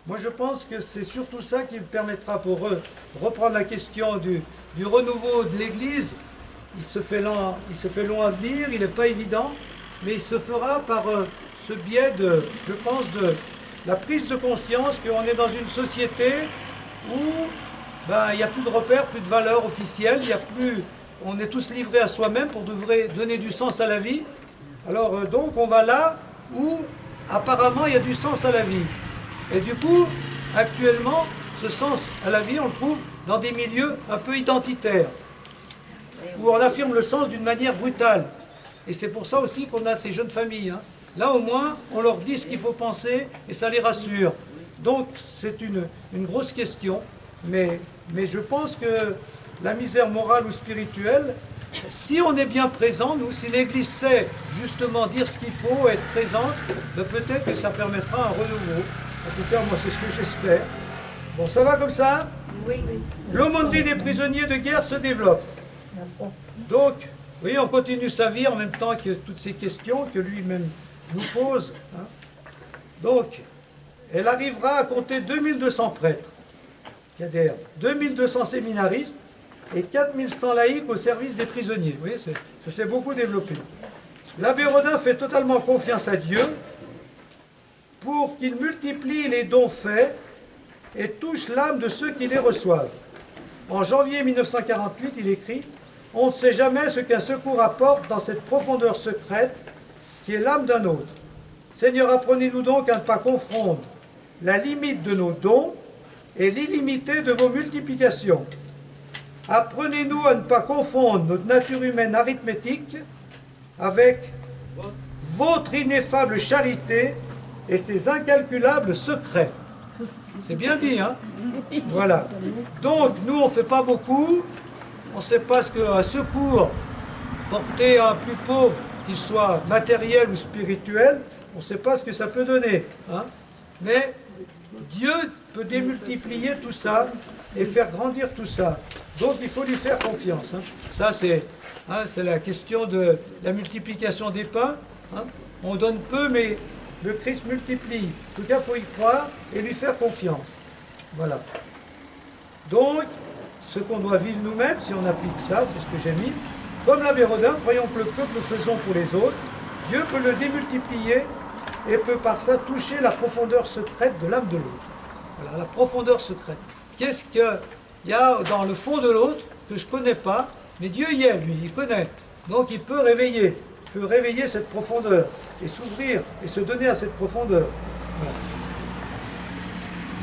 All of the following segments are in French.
Moi je pense que c'est surtout ça qui permettra, pour reprendre la question du renouveau de l'Église. Il se fait long à venir, il n'est pas évident, mais il se fera par ce biais de, je pense, de la prise de conscience qu'on est dans une société où il n'y a plus de repères, plus de valeurs officielles, on est tous livrés à soi-même pour donner du sens à la vie. Alors donc on va là où apparemment il y a du sens à la vie. Et du coup, actuellement, ce sens à la vie, on le trouve dans des milieux un peu identitaires, où on affirme le sens d'une manière brutale. Et c'est pour ça aussi qu'on a ces jeunes familles. Hein. Là au moins, on leur dit ce qu'il faut penser et ça les rassure. Donc c'est une grosse question, mais je pense que la misère morale ou spirituelle, si on est bien présent, nous, si l'Église sait justement dire ce qu'il faut, être présente, peut-être que ça permettra un renouveau. En tout cas, moi, c'est ce que j'espère. Bon, ça va comme ça? Oui, oui. L'aumônerie des prisonniers de guerre se développe. Donc, vous voyez, on continue sa vie en même temps que toutes ces questions que lui-même nous pose. Hein. Donc, elle arrivera à compter 2200 prêtres, 2200 séminaristes et 4100 laïcs au service des prisonniers. Vous voyez, ça s'est beaucoup développé. L'abbé Rodin fait totalement confiance à Dieu pour qu'il multiplie les dons faits et touche l'âme de ceux qui les reçoivent. En janvier 1948, il écrit « On ne sait jamais ce qu'un secours apporte dans cette profondeur secrète qui est l'âme d'un autre. Seigneur, apprenez-nous donc à ne pas confondre la limite de nos dons et l'illimité de vos multiplications. Apprenez-nous à ne pas confondre notre nature humaine arithmétique avec votre ineffable charité et ses incalculables secrets. » C'est bien dit, hein? Voilà. Donc, nous, on ne fait pas beaucoup. On ne sait pas ce qu'un secours porté à un plus pauvre, qu'il soit matériel ou spirituel, on ne sait pas ce que ça peut donner. Hein? Mais Dieu peut démultiplier tout ça et faire grandir tout ça. Donc, il faut lui faire confiance. Hein? Ça, c'est la question de la multiplication des pains. Hein? On donne peu, mais le Christ multiplie. En tout cas, il faut y croire et lui faire confiance. Voilà. Donc, ce qu'on doit vivre nous-mêmes, si on applique ça, c'est ce que j'ai mis, comme l'abbé Rodin, croyons que le peu que nous faisons pour les autres, Dieu peut le démultiplier et peut par ça toucher la profondeur secrète de l'âme de l'autre. Voilà, la profondeur secrète. Qu'est-ce qu'il y a dans le fond de l'autre que je ne connais pas, mais Dieu y est, lui, il connaît. Donc il peut réveiller cette profondeur et s'ouvrir et se donner à cette profondeur. Voilà.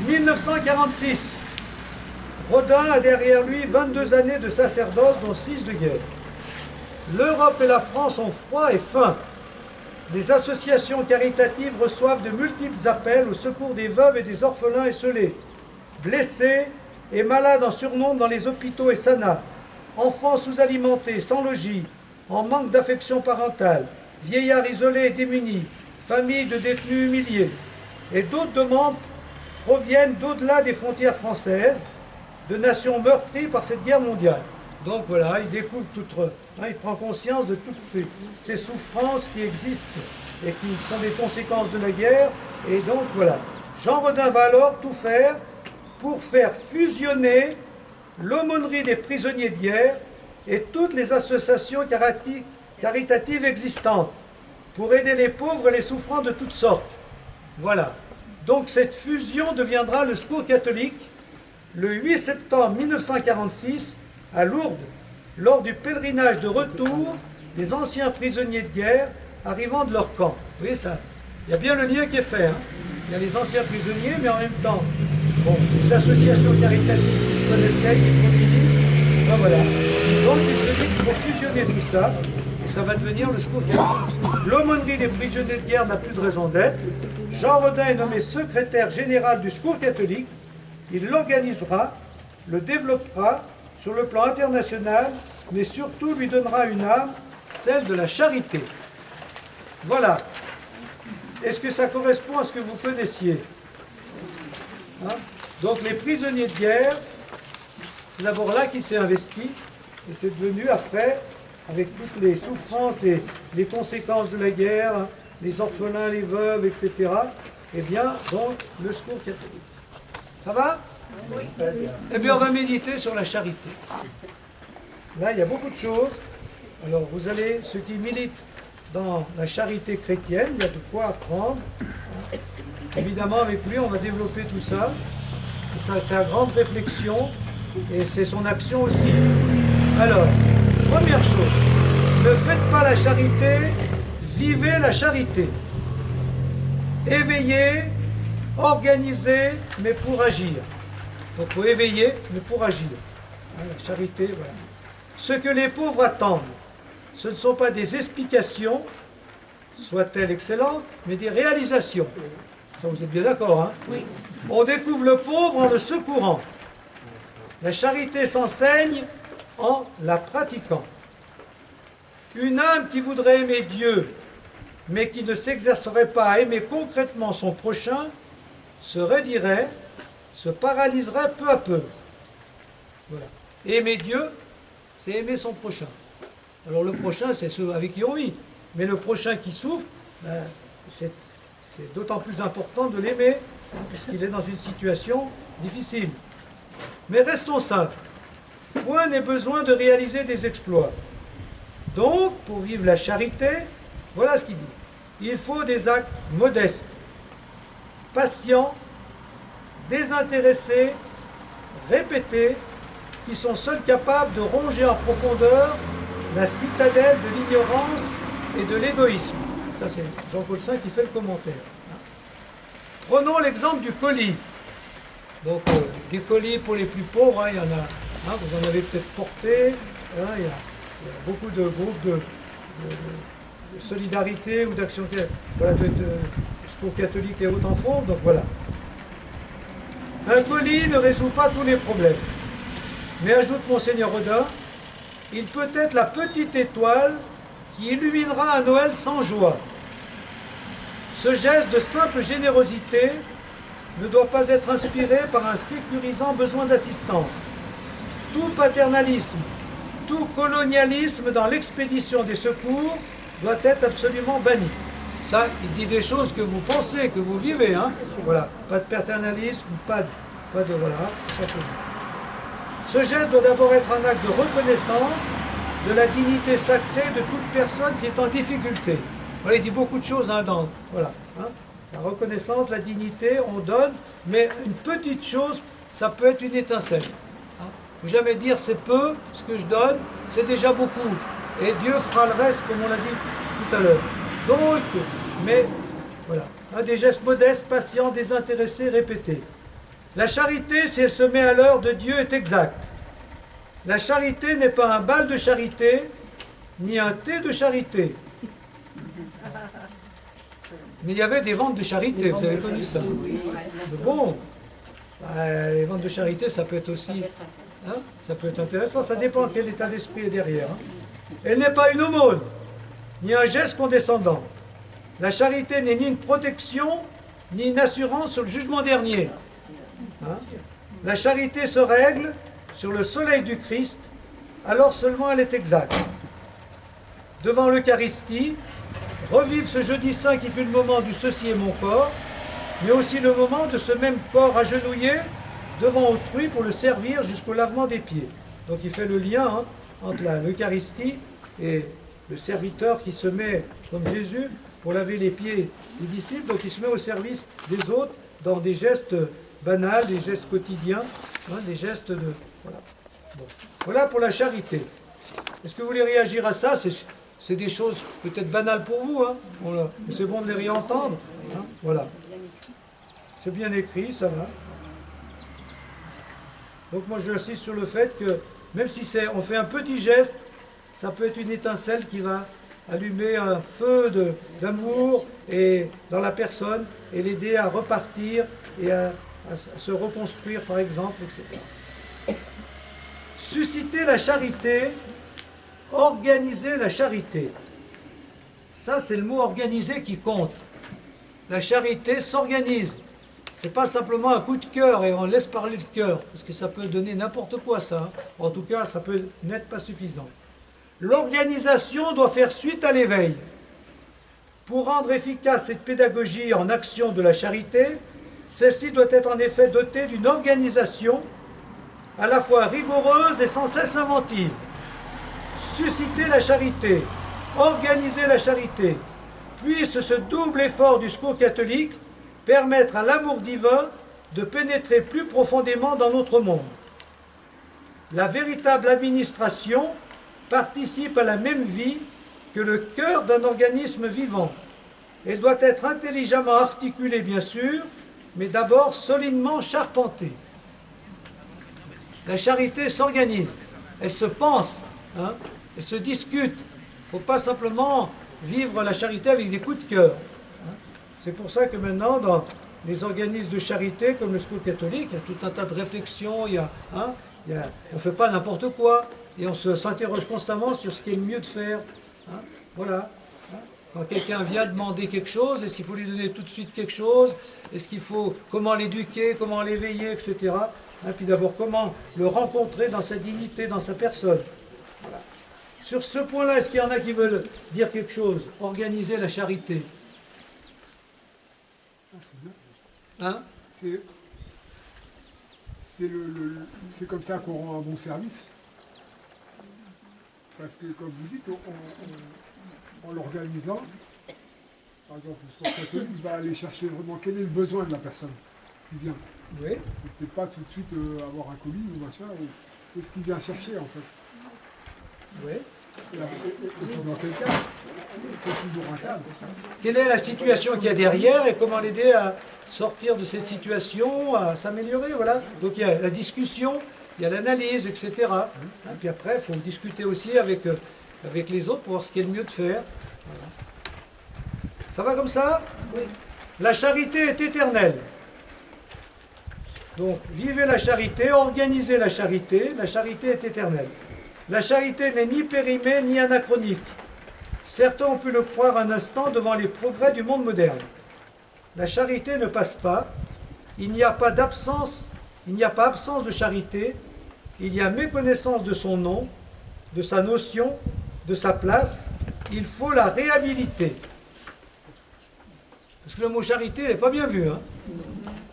1946, Rodin a derrière lui 22 années de sacerdoce, dont 6 de guerre. L'Europe et la France ont froid et faim. Les associations caritatives reçoivent de multiples appels au secours des veuves et des orphelins esselés, blessés et malades en surnombre dans les hôpitaux et SANA, enfants sous-alimentés, sans logis, en manque d'affection parentale, vieillards isolés et démunis, familles de détenus humiliés. Et d'autres demandes proviennent d'au-delà des frontières françaises, de nations meurtries par cette guerre mondiale. Donc voilà, il découvre il prend conscience de toutes ces souffrances qui existent et qui sont des conséquences de la guerre. Et donc voilà, Jean Rodin va alors tout faire pour faire fusionner l'aumônerie des prisonniers de guerre et toutes les associations caritatives existantes pour aider les pauvres et les souffrants de toutes sortes. Voilà. Donc cette fusion deviendra le Secours catholique le 8 septembre 1946 à Lourdes, lors du pèlerinage de retour des anciens prisonniers de guerre arrivant de leur camp. Vous voyez ça? Il y a bien le lien qui est fait. Hein? Il y a les anciens prisonniers, mais en même temps, les associations caritatives qui connaissaient, qui communisent, ben voilà. Donc il se dit qu'il faut fusionner tout ça, et ça va devenir le Secours catholique. L'aumônerie des prisonniers de guerre n'a plus de raison d'être. Jean Rodin est nommé secrétaire général du Secours catholique. Il l'organisera, le développera sur le plan international, mais surtout lui donnera une âme, celle de la charité. Voilà. Est-ce que ça correspond à ce que vous connaissiez? Hein? Donc les prisonniers de guerre, c'est d'abord là qu'il s'est investi, et c'est devenu après, avec toutes les souffrances, les conséquences de la guerre, les orphelins, les veuves, etc., eh bien, donc, le Secours catholique. Ça va? Oui. Eh bien, on va méditer sur la charité. Là, il y a beaucoup de choses. Alors, vous allez, ceux qui militent dans la charité chrétienne, il y a de quoi apprendre. Évidemment, avec lui, on va développer tout ça. C'est sa grande réflexion et c'est son action aussi. Alors, première chose, ne faites pas la charité, vivez la charité. Éveillez, organisez, mais pour agir. Donc, il faut éveiller, mais pour agir. La charité, voilà. Ce que les pauvres attendent, ce ne sont pas des explications, soient-elles excellentes, mais des réalisations. Ça, vous êtes bien d'accord, hein? Oui. On découvre le pauvre en le secourant. La charité s'enseigne en la pratiquant. Une âme qui voudrait aimer Dieu, mais qui ne s'exercerait pas à aimer concrètement son prochain, se raidirait, se paralyserait peu à peu. Voilà. Aimer Dieu, c'est aimer son prochain. Alors le prochain, c'est ceux avec qui on vit. Mais le prochain qui souffre, ben, c'est d'autant plus important de l'aimer, puisqu'il est dans une situation difficile. Mais restons simples. Point n'est besoin de réaliser des exploits. Donc, pour vivre la charité, voilà ce qu'il dit. Il faut des actes modestes, patients, désintéressés, répétés, qui sont seuls capables de ronger en profondeur la citadelle de l'ignorance et de l'égoïsme. Ça, c'est Jean-Paul V qui fait le commentaire. Prenons l'exemple du colis. Donc, des colis pour les plus pauvres, hein, il y en a. Vous en avez peut-être porté. Il y a beaucoup de groupes de solidarité ou d'action voilà, de secours catholique et autres en font. Donc voilà. Un colis ne résout pas tous les problèmes. Mais ajoute Monseigneur Rodin, il peut être la petite étoile qui illuminera un Noël sans joie. Ce geste de simple générosité ne doit pas être inspiré par un sécurisant besoin d'assistance. Tout paternalisme, tout colonialisme dans l'expédition des secours doit être absolument banni. Ça, il dit des choses que vous pensez, que vous vivez. Hein. Voilà, pas de paternalisme, pas de voilà, c'est simplement. Ce geste doit d'abord être un acte de reconnaissance de la dignité sacrée de toute personne qui est en difficulté. Voilà, il dit beaucoup de choses voilà. Hein. La reconnaissance, la dignité, on donne, mais une petite chose, ça peut être une étincelle. Il ne faut jamais dire c'est peu, ce que je donne, c'est déjà beaucoup. Et Dieu fera le reste, comme on l'a dit tout à l'heure. Donc, mais voilà, des gestes modestes, patients, désintéressés, répétés. La charité, si elle se met à l'heure de Dieu, est exacte. La charité n'est pas un bal de charité, ni un thé de charité. Mais il y avait des ventes de charité, vous avez connu ça. Bon, les ventes de charité, ça peut être aussi, ça peut être intéressant, ça dépend quel état d'esprit est derrière. Elle n'est pas une aumône, ni un geste condescendant. La charité n'est ni une protection, ni une assurance sur le jugement dernier. La charité se règle sur le soleil du Christ, alors seulement elle est exacte. Devant l'Eucharistie, revivre ce jeudi saint qui fut le moment du ceci est mon corps, mais aussi le moment de ce même corps agenouillé devant autrui pour le servir jusqu'au lavement des pieds. Donc il fait le lien entre l'Eucharistie et le serviteur qui se met, comme Jésus, pour laver les pieds des disciples, donc il se met au service des autres dans des gestes banals, des gestes quotidiens, des gestes de... Voilà. Bon. Voilà pour la charité. Est-ce que vous voulez réagir à ça? C'est des choses peut-être banales pour vous, c'est bon de les réentendre. Voilà. C'est bien écrit, ça va. Donc moi j'insiste sur le fait que même si on fait un petit geste, ça peut être une étincelle qui va allumer un feu d'amour dans la personne et l'aider à repartir et à se reconstruire par exemple, etc. Susciter la charité, organiser la charité. Ça, c'est le mot organiser qui compte. La charité s'organise. C'est pas simplement un coup de cœur et on laisse parler le cœur, parce que ça peut donner n'importe quoi ça. En tout cas, ça peut n'être pas suffisant. L'organisation doit faire suite à l'éveil. Pour rendre efficace cette pédagogie en action de la charité, Celle-ci doit être en effet dotée d'une organisation à la fois rigoureuse et sans cesse inventive. Susciter la charité, organiser la charité, puisse ce double effort du secours catholique permettre à l'amour divin de pénétrer plus profondément dans notre monde. La véritable administration participe à la même vie que le cœur d'un organisme vivant. Elle doit être intelligemment articulée, bien sûr, mais d'abord solidement charpentée. La charité s'organise, elle se pense, hein, elle se discute. Il ne faut pas simplement vivre la charité avec des coups de cœur. Hein. C'est pour ça que maintenant, dans les organismes de charité, comme le Secours catholique, il y a tout un tas de réflexions, on ne fait pas n'importe quoi, et on s'interroge constamment sur ce qui est le mieux de faire. Hein. Voilà. Quand quelqu'un vient demander quelque chose, est-ce qu'il faut lui donner tout de suite quelque chose? Est-ce qu'il faut, comment l'éduquer, comment l'éveiller, etc. Hein, puis d'abord, comment le rencontrer dans sa dignité, dans sa personne. Voilà. Sur ce point-là, est-ce qu'il y en a qui veulent dire quelque chose? Organiser la charité. Hein? C'est comme ça qu'on rend un bon service. Parce que, comme vous dites, en l'organisant, par exemple, le Secours catholique va aller chercher vraiment quel est le besoin de la personne qui vient. Oui. C'est peut-être pas tout de suite avoir un colis ou machin, ou qu'est-ce qu'il vient chercher en fait. Oui. Et dans quel cadre? Il faut toujours un cadre. Quelle est la situation qu'il y a derrière et comment l'aider à sortir de cette situation, à s'améliorer, voilà. Donc il y a la discussion, il y a l'analyse, etc. Et puis après, il faut discuter aussi avec les autres pour voir ce qui est le mieux de faire. Voilà. Ça va comme ça? Oui. La charité est éternelle. Donc, vivez la charité, organisez la charité est éternelle. La charité n'est ni périmée ni anachronique. Certains ont pu le croire un instant devant les progrès du monde moderne. La charité ne passe pas, il n'y a pas absence de charité, il y a méconnaissance de son nom, de sa notion, de sa place, il faut la réhabiliter. Parce que le mot charité, il n'est pas bien vu, hein?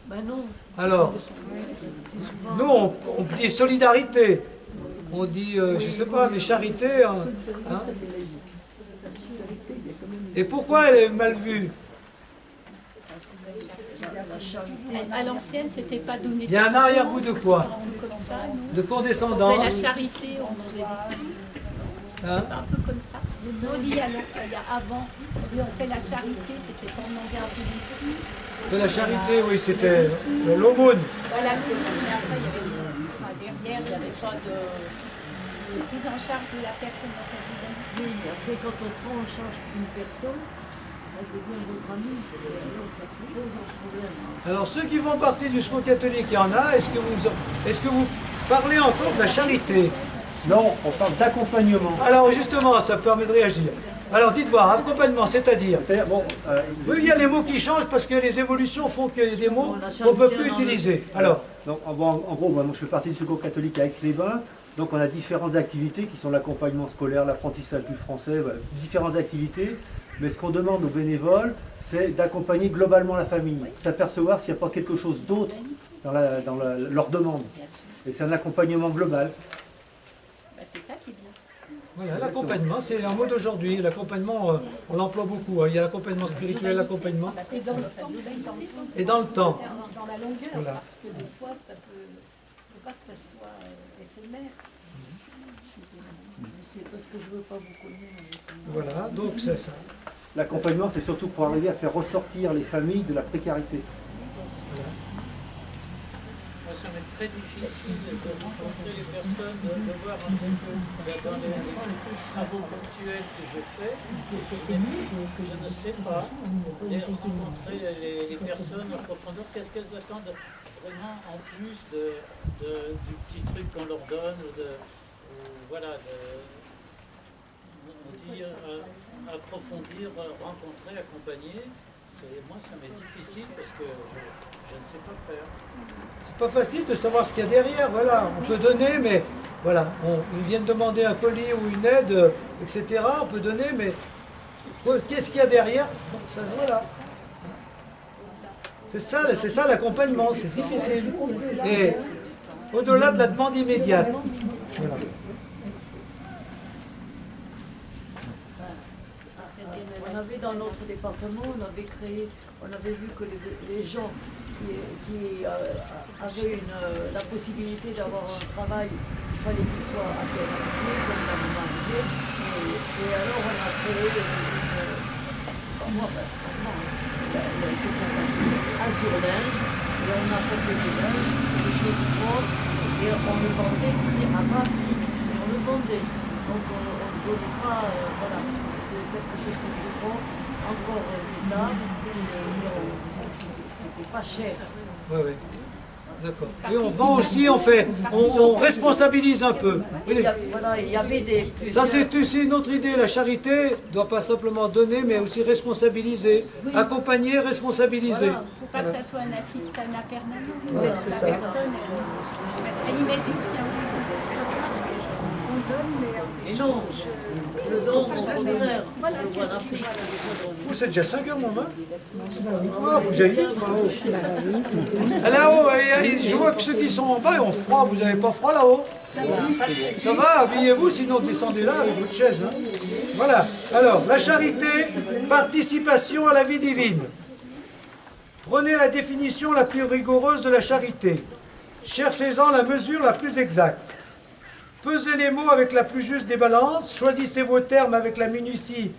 Ben non. Alors, nous, on dit solidarité, on dit, je ne sais pas, mais charité, hein? Et pourquoi elle est mal vue? À l'ancienne, c'était pas donné. Il y a un arrière-goût de quoi? Comme ça, nous. De condescendance. On faisait la charité, on faisait aussi. Hein? Un peu comme ça. On dit avant, on dit on fait la charité, c'était quand on gardait les sous. C'est la charité, oui, c'était l'aumône. Voilà, l'aumône, mais après, il y avait derrière, il n'y avait pas de prise en charge de la personne dans sa vie. Oui, après, quand on prend en charge une personne, elle devient votre amie. Alors, ça pose un problème. Alors, ceux qui font partie du Secours catholique, il y en a. Est-ce que vous parlez encore de la charité? Non, on parle d'accompagnement. Alors, justement, ça permet de réagir. Alors, dites voir, accompagnement, c'est-à-dire Bon, oui, il y a les mots qui changent parce que les évolutions font qu'il y a des mots qu'on ne peut plus utiliser. Alors, donc, en gros, moi, je fais partie du Secours catholique à Aix-les-Bains. Donc on a différentes activités qui sont l'accompagnement scolaire, l'apprentissage du français, voilà, différentes activités. Mais ce qu'on demande aux bénévoles, c'est d'accompagner globalement la famille, s'apercevoir s'il n'y a pas quelque chose d'autre dans leur demande. Et c'est un accompagnement global. Bah, c'est ça qui est bien. voilà, l'accompagnement, c'est un mot d'aujourd'hui. L'accompagnement, on l'emploie beaucoup. Hein. Il y a l'accompagnement spirituel, l'accompagnement. Et dans le temps. Et dans le temps. Dans la longueur, Voilà. parce que des fois, ça peut... faut pas que ça soit éphémère. C'est parce que je ne veux pas vous connaître. Voilà, donc c'est ça. L'accompagnement, c'est surtout pour arriver à faire ressortir les familles de la précarité. Moi, ça m'est très difficile de rencontrer les personnes, de voir un peu dans les travaux ponctuels que je fais. Je ne sais pas, rencontrer les personnes en profondeur, qu'est-ce qu'elles attendent vraiment en plus du petit truc qu'on leur donne, voilà, on dit approfondir, rencontrer, accompagner. Moi, ça m'est difficile parce que je ne sais pas faire. C'est pas facile de savoir ce qu'il y a derrière, voilà. On peut donner, mais voilà, ils viennent demander un colis ou une aide, etc. On peut donner, mais qu'est-ce qu'il y a derrière? Ça, voilà. C'est ça l'accompagnement, c'est difficile. Et au-delà de la demande immédiate. Voilà. On avait dans notre département, on avait vu que les gens qui avaient la possibilité d'avoir un travail, il fallait qu'ils soient alternatifs, comme la demandé. Et alors on a créé c'est pas moi, un surlinge, et on a fait des linges, des choses propres, et on le vendait très à bas prix. Et on le vendait. Donc on ne donnait pas, voilà, quelque chose que je prends encore plus tard, c'était pas cher. Oui, oui. D'accord. Et on vend aussi, on responsabilise un peu. Oui. Voilà, il y avait des... Ça, c'est aussi une autre idée. La charité ne doit pas simplement donner, mais aussi responsabiliser. Accompagner, responsabiliser. Il ne faut pas que ça soit un assistanat permanent. Voilà, c'est ça. La personne, elle y met du sien aussi. Et non, le don, au contraire, voilà. Vous, c'est déjà 5 heures, mon main. Ah, vous avez là-haut, je vois que ceux qui sont en bas ont froid. Vous n'avez pas froid là-haut? Ça va, habillez-vous, sinon descendez là avec votre chaise. Hein. Voilà. Alors, la charité, participation à la vie divine. Prenez la définition la plus rigoureuse de la charité. Cherchez-en la mesure la plus exacte. Pesez les mots avec la plus juste des balances, choisissez vos termes avec la minutie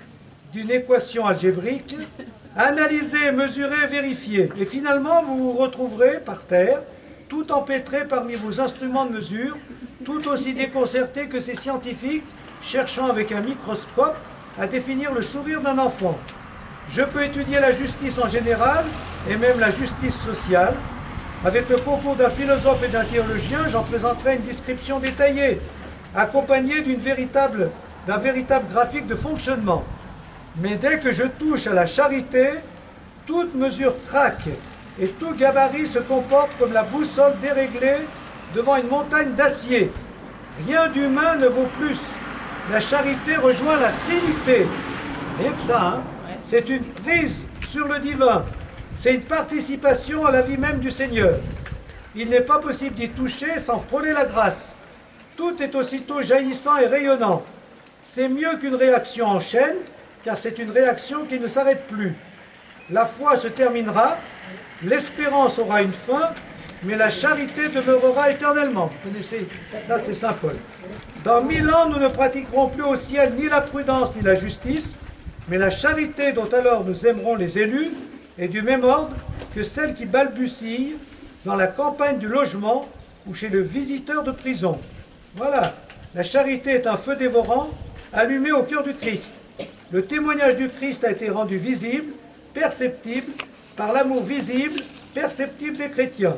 d'une équation algébrique, analysez, mesurez, vérifiez. Et finalement, vous vous retrouverez par terre, tout empêtré parmi vos instruments de mesure, tout aussi déconcerté que ces scientifiques cherchant avec un microscope à définir le sourire d'un enfant. Je peux étudier la justice en général, et même la justice sociale. Avec le concours d'un philosophe et d'un théologien, j'en présenterai une description détaillée, accompagnée d'un véritable graphique de fonctionnement. Mais dès que je touche à la charité, toute mesure craque et tout gabarit se comporte comme la boussole déréglée devant une montagne d'acier. Rien d'humain ne vaut plus. La charité rejoint la Trinité. Rien que ça, hein. C'est une prise sur le divin. C'est une participation à la vie même du Seigneur. Il n'est pas possible d'y toucher sans frôler la grâce. Tout est aussitôt jaillissant et rayonnant. C'est mieux qu'une réaction en chaîne, car c'est une réaction qui ne s'arrête plus. La foi se terminera, l'espérance aura une fin, mais la charité demeurera éternellement. Vous connaissez, ça c'est Saint Paul. Dans 1000 ans, nous ne pratiquerons plus au ciel ni la prudence ni la justice, mais la charité dont alors nous aimerons les élus est du même ordre que celle qui balbutie dans la campagne du logement ou chez le visiteur de prison. Voilà, la charité est un feu dévorant allumé au cœur du Christ. Le témoignage du Christ a été rendu visible, perceptible, par l'amour visible, perceptible des chrétiens.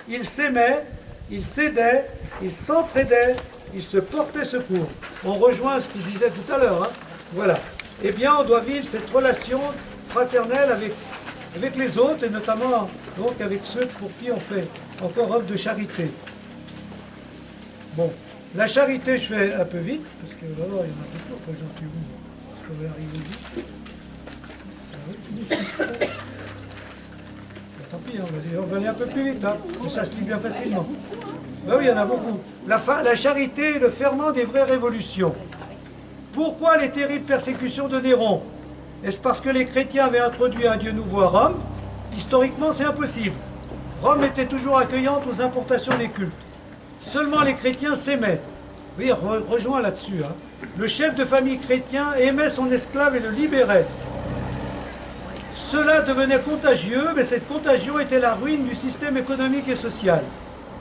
Ils s'aimaient, ils s'aidaient, ils s'entraidaient, ils se portaient secours. On rejoint ce qu'il disait tout à l'heure. Hein. Voilà. Eh bien, on doit vivre cette relation fraternelle avec les autres, et notamment donc avec ceux pour qui on fait encore œuvre de charité. Bon, la charité, je fais un peu vite, parce que là, il y en a beaucoup, faut que j'en suis où, parce qu'on va arriver vite. Tant pis, on va aller un peu plus vite, hein, mais ça se lit bien facilement. Ben oui, il y en a beaucoup. La charité est le ferment des vraies révolutions. Pourquoi les terribles persécutions de Néron? Est-ce parce que les chrétiens avaient introduit un Dieu nouveau à Rome? Historiquement, c'est impossible. Rome était toujours accueillante aux importations des cultes. Seulement les chrétiens s'aimaient. Oui, rejoins là-dessus. Hein. Le chef de famille chrétien aimait son esclave et le libérait. Cela devenait contagieux, mais cette contagion était la ruine du système économique et social.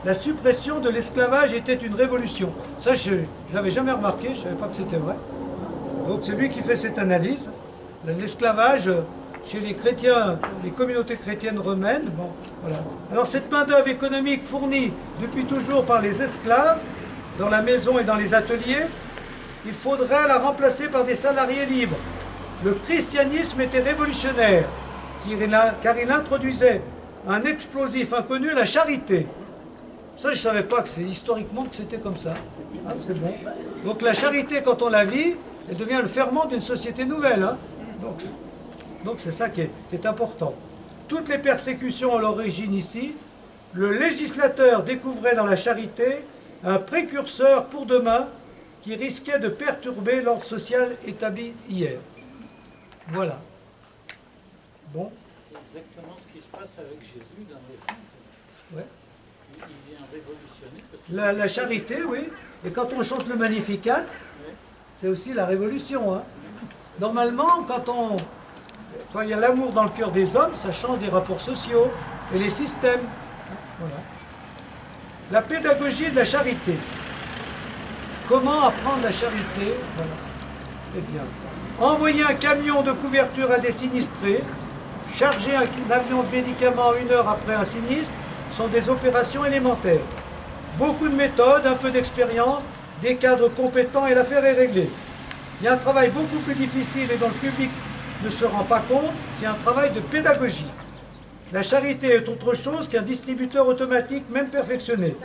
La suppression de l'esclavage était une révolution. Ça, je ne l'avais jamais remarqué, je ne savais pas que c'était vrai. Donc c'est lui qui fait cette analyse. L'esclavage chez les chrétiens, les communautés chrétiennes romaines, bon, voilà. Alors cette main-d'œuvre économique fournie depuis toujours par les esclaves, dans la maison et dans les ateliers, il faudrait la remplacer par des salariés libres. Le christianisme était révolutionnaire, car il introduisait un explosif inconnu, la charité. Ça, je ne savais pas que c'est historiquement que c'était comme ça. Ah, c'est bon. Donc la charité, quand on la vit, elle devient le ferment d'une société nouvelle. Hein. Donc c'est ça qui est important. Toutes les persécutions ont l'origine ici. Le législateur découvrait dans la charité un précurseur pour demain qui risquait de perturber l'ordre social établi hier. Voilà. Bon. C'est exactement ce qui se passe avec Jésus dans les contes. Ouais. Il vient révolutionner. Parce que La charité, oui. Et quand on chante le Magnificat, c'est aussi la révolution. Hein. Normalement, quand il y a l'amour dans le cœur des hommes, ça change les rapports sociaux et les systèmes. Voilà. La pédagogie de la charité. Comment apprendre la charité? Voilà. Eh bien, envoyer un camion de couverture à des sinistrés, charger un avion de médicaments 1 heure après un sinistre, sont des opérations élémentaires. Beaucoup de méthodes, un peu d'expérience, des cadres compétents et l'affaire est réglée. Il y a un travail beaucoup plus difficile et dont le public ne se rend pas compte, c'est un travail de pédagogie. La charité est autre chose qu'un distributeur automatique, même perfectionné.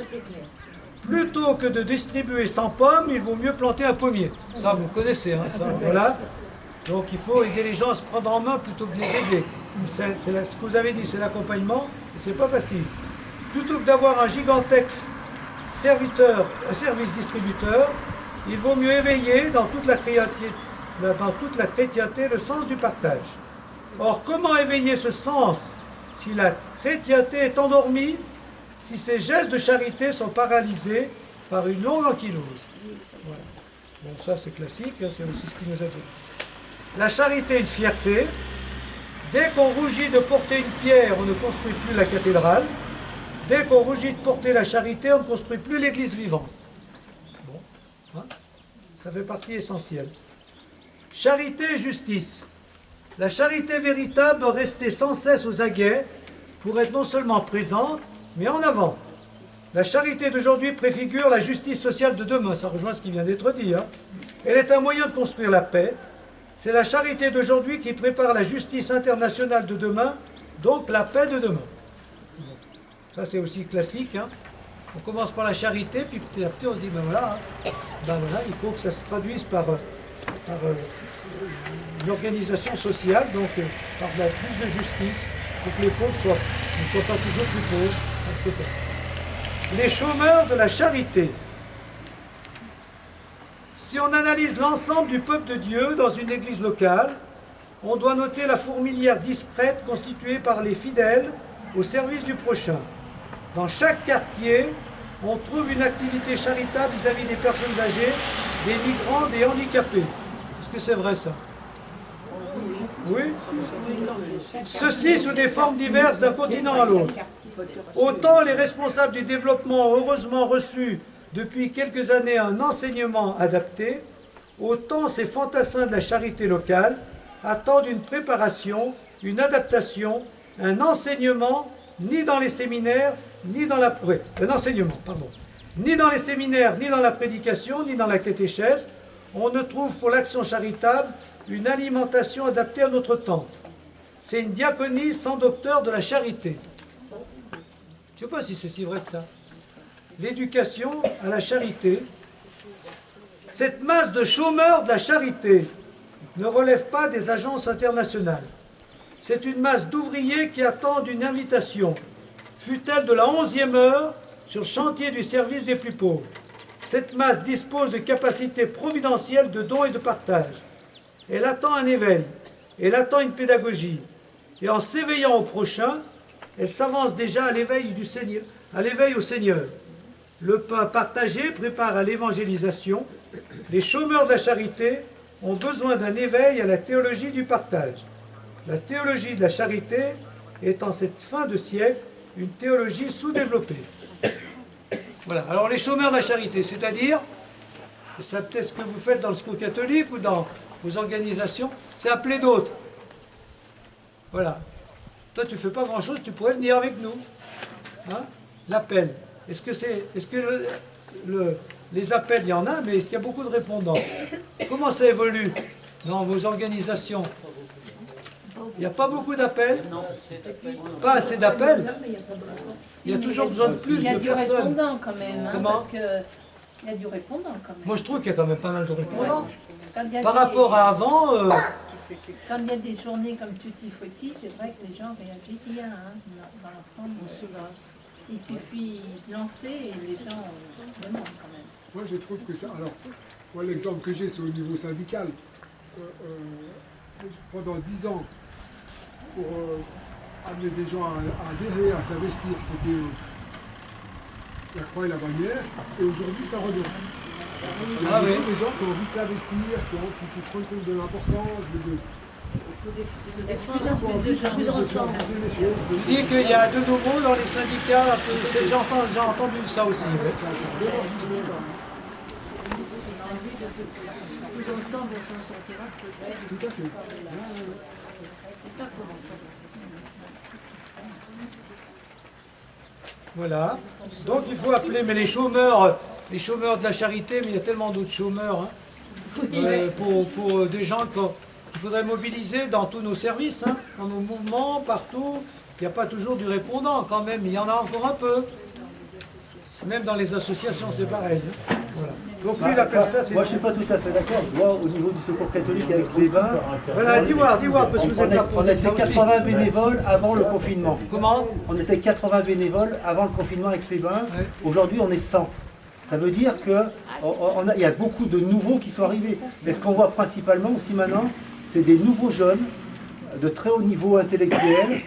Plutôt que de distribuer 100 pommes, il vaut mieux planter un pommier. Ça, vous connaissez, hein, ça, voilà. Donc il faut aider les gens à se prendre en main plutôt que de les aider. C'est ce que vous avez dit, c'est l'accompagnement, et c'est pas facile. Plutôt que d'avoir un gigantesque service distributeur, il vaut mieux éveiller dans toute la chrétienté le sens du partage. Or, comment éveiller ce sens si la chrétienté est endormie, si ses gestes de charité sont paralysés par une longue ankylose? Voilà. Bon, ça c'est classique, hein, c'est aussi ce qui nous a dit. La charité est une fierté. Dès qu'on rougit de porter une pierre, on ne construit plus la cathédrale. Dès qu'on rougit de porter la charité, on ne construit plus l'église vivante. Bon, hein, ça fait partie essentielle. Charité et justice. La charité véritable doit rester sans cesse aux aguets pour être non seulement présente, mais en avant. La charité d'aujourd'hui préfigure la justice sociale de demain. Ça rejoint ce qui vient d'être dit. Hein. Elle est un moyen de construire la paix. C'est la charité d'aujourd'hui qui prépare la justice internationale de demain, donc la paix de demain. Ça, c'est aussi classique. Hein. On commence par la charité, puis petit à petit, on se dit, ben voilà, il faut que ça se traduise par une organisation sociale, donc par plus de justice, pour que les pauvres ne soient pas toujours plus pauvres, etc. Les chômeurs de la charité. Si on analyse l'ensemble du peuple de Dieu dans une église locale, on doit noter la fourmilière discrète constituée par les fidèles au service du prochain. Dans chaque quartier, on trouve une activité charitable vis-à-vis des personnes âgées, des migrants, des handicapés. Est-ce que c'est vrai ça? Oui. Ceci sous des formes diverses d'un continent à l'autre. Autant les responsables du développement ont heureusement reçu depuis quelques années un enseignement adapté, autant ces fantassins de la charité locale attendent une préparation, une adaptation, un enseignement, ni dans les séminaires, ni dans la... Oui, un enseignement, pardon. Ni dans les séminaires, ni dans la prédication, ni dans la catéchèse, on ne trouve pour l'action charitable une alimentation adaptée à notre temps. C'est une diaconie sans docteur de la charité. Je ne sais pas si c'est si vrai que ça. L'éducation à la charité. Cette masse de chômeurs de la charité ne relève pas des agences internationales. C'est une masse d'ouvriers qui attendent une invitation, fût-elle de la 11e heure, sur le chantier du service des plus pauvres. Cette masse dispose de capacités providentielles de dons et de partage. Elle attend un éveil, elle attend une pédagogie. Et en s'éveillant au prochain, elle s'avance déjà à l'éveil du Seigneur, à l'éveil au Seigneur. Le pain partagé prépare à l'évangélisation. Les chômeurs de la charité ont besoin d'un éveil à la théologie du partage. La théologie de la charité est en cette fin de siècle une théologie sous-développée. Voilà. Alors les chômeurs de la charité, c'est-à-dire, c'est peut-être ce que vous faites dans le secours catholique ou dans vos organisations, c'est appeler d'autres. Voilà. Toi, tu ne fais pas grand-chose, tu pourrais venir avec nous. Hein? L'appel. Est-ce que les appels, il y en a, mais est-ce qu'il y a beaucoup de répondants? Comment ça évolue dans vos organisations? Il n'y a pas beaucoup d'appels? Pas assez d'appels? Il y a toujours besoin de plus de personnes. Il y a du répondant quand même. Comment? Parce que il y a du répondant quand même. Moi, je trouve qu'il y a quand même pas mal de répondants. Quand il y a Par des- rapport à avant, Quand il y a des journées comme Tutti Frutti, c'est vrai que les gens réagissent bien hein, dans l'ensemble. Il suffit de lancer et les gens demandent quand même. Moi, je trouve que ça. Alors, moi, l'exemple que j'ai, c'est au niveau syndical. Pendant 10 ans, pour amener des gens à adhérer, à s'investir, c'était la croix et la bannière. Et aujourd'hui, ça revient. Il y a des gens qui ont envie de s'investir, qui se rendent compte de l'importance. Plus ensemble. Tu dis qu'il y a de nouveau dans les syndicats, j'ai entendu ça aussi. Plus ensemble, on s'en sortira peut-être. Tout à fait. C'est ça qu'on entend. Voilà. Donc il faut appeler, mais les chômeurs de la charité, mais il y a tellement d'autres chômeurs, hein, pour des gens qu'il faudrait mobiliser dans tous nos services, hein, dans nos mouvements, partout. Il n'y a pas toujours du répondant quand même, il y en a encore un peu. Même dans les associations, c'est pareil. Hein. Voilà. Donc lui, il appelle ça... Moi, je ne suis pas tout à fait d'accord. Je vois au niveau du Secours catholique à Aix-les-Bains... Voilà, dis-moi, parce que vous êtes là pour on était ça aussi. 80 bénévoles avant le confinement. Comment? On était 80 bénévoles avant le confinement à Aix-les-Bains. Ouais. Aujourd'hui, on est 100. Ça veut dire qu'il y a beaucoup de nouveaux qui sont arrivés. Mais ce qu'on voit principalement aussi maintenant, c'est des nouveaux jeunes de très haut niveau intellectuel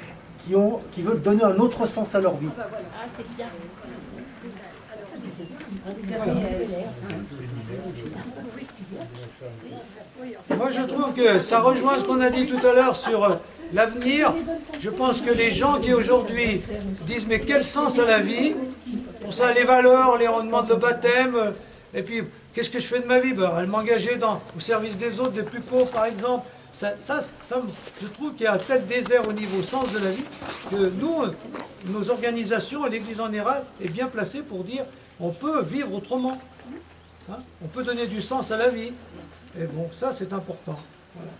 qui veulent donner un autre sens à leur vie. Ah, c'est bien. Moi, je trouve que ça rejoint ce qu'on a dit tout à l'heure sur l'avenir. Je pense que les gens qui aujourd'hui disent mais quel sens à la vie? Pour ça, les valeurs, on demande le baptême, et puis qu'est-ce que je fais de ma vie? Elle m'engager au service des autres, des plus pauvres par exemple. Je trouve qu'il y a un tel désert au niveau sens de la vie que nous, nos organisations et l'Église en général est bien placée pour dire on peut vivre autrement. Hein, on peut donner du sens à la vie. Et bon, ça c'est important. Voilà.